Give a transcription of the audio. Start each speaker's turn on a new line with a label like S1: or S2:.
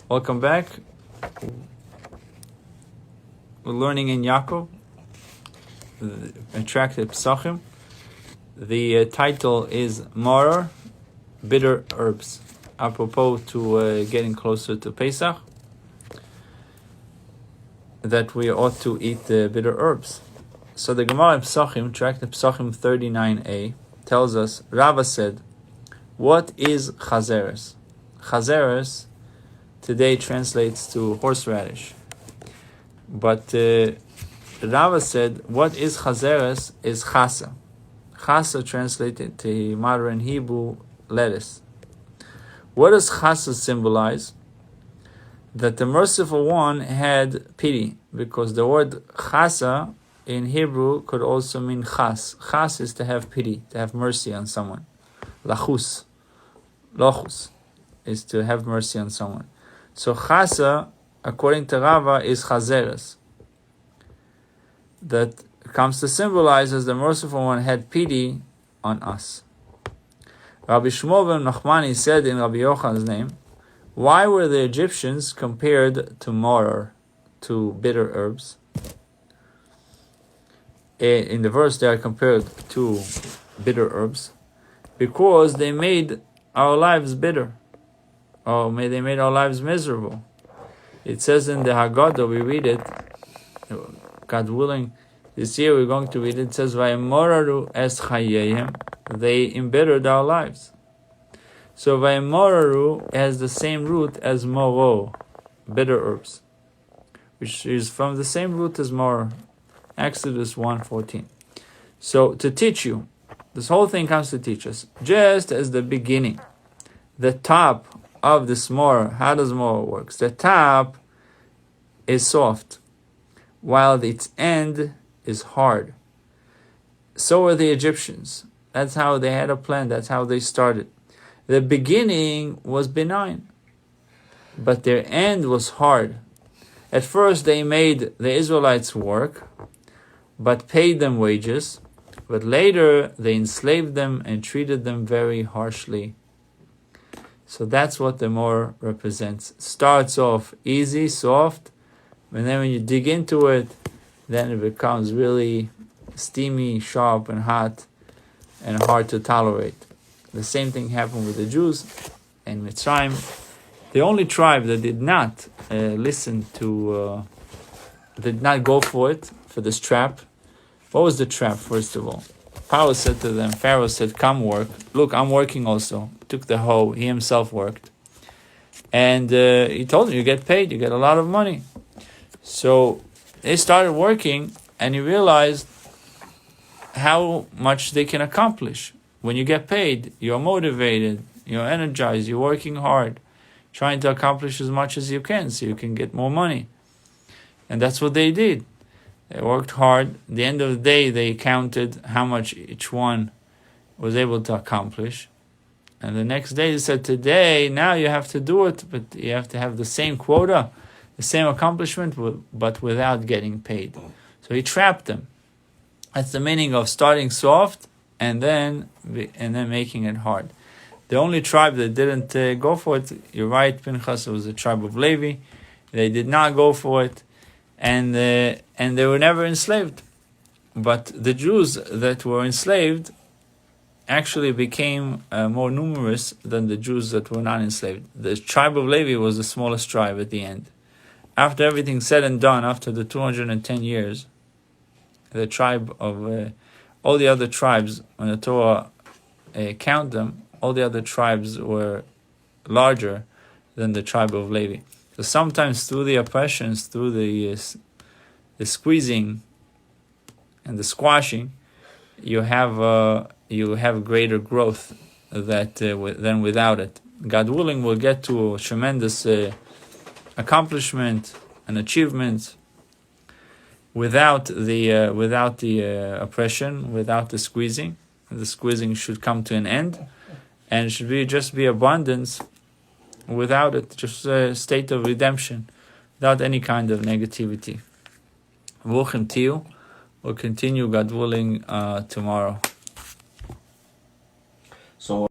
S1: Welcome back. We're learning Ein Yaakov, Attractive Pesachim. The title is Maror, Bitter Herbs. Apropos to getting closer to Pesach, that we ought to eat the bitter herbs. So the Gemara in Pesachim, Attractive Pesachim 39a, tells us, Rava said, what is chazeres? Chazeres today translates to horseradish. But Rava said, what is chazeres is chasa. Chasa translated to modern Hebrew, lettuce. What does chasa symbolize? That the merciful one had pity, because the word chasa in Hebrew could also mean chas. Chas is to have pity, to have mercy on someone. Lachus, lochus, is to have mercy on someone. So chasa, according to Rava, is chazeres. That comes to symbolize as the merciful one had pity on us. Rabbi Shmuel ben Nachmani said in Rabbi Yochan's name, why were the Egyptians compared to Maror, to bitter herbs? In the verse they are compared to bitter herbs because they made our lives bitter. They made our lives miserable. It says in the Haggadah, we read it, God willing, this year we're going to read it, it says, Vayimoraru es chayehem, they embittered our lives. So Vayimoraru has the same root as Maror, bitter herbs, which is from the same root as Maror, Exodus 1:14. So to teach you, this whole thing comes to teach us, just as the beginning, the top of this Maror, how does Maror work? The top is soft, while its end is hard. So are the Egyptians. That's how they had a plan. That's how they started. The beginning was benign, but their end was hard. At first they made the Israelites work, but paid them wages. But later they enslaved them and treated them very harshly. So that's what the Maror represents. Starts off easy, soft, and then when you dig into it, then it becomes really steamy, sharp, and hot, and hard to tolerate. The same thing happened with the Jews in Mitzrayim. The only tribe that did not did not go for it, for this trap. What was the trap, first of all? Pharaoh said to them, come work. Look, I'm working also. Took the hoe, he himself worked. And he told them, you get paid, you get a lot of money. So they started working, and he realized how much they can accomplish. When you get paid, you're motivated, you're energized, you're working hard, trying to accomplish as much as you can so you can get more money. And that's what they did. They worked hard. At the end of the day, they counted how much each one was able to accomplish. And the next day they said, today, now you have to do it, but you have to have the same quota, the same accomplishment, but without getting paid. So he trapped them. That's the meaning of starting soft and then making it hard. The only tribe that didn't go for it, you're right, Pinchas, it was the tribe of Levi. They did not go for it, and they were never enslaved. But the Jews that were enslaved actually became more numerous than the Jews that were not enslaved. The tribe of Levi was the smallest tribe at the end. After everything said and done, after the 210 years, the tribe of all the other tribes, when the Torah count them, all the other tribes were larger than the tribe of Levi. So sometimes through the oppressions, through the squeezing and the squashing, you have greater growth than without it. God willing, we'll get to a tremendous accomplishment and achievement without the oppression, without the squeezing. The squeezing should come to an end, and it should just be abundance without it, just a state of redemption, without any kind of negativity. We'll continue, God willing, tomorrow.
S2: So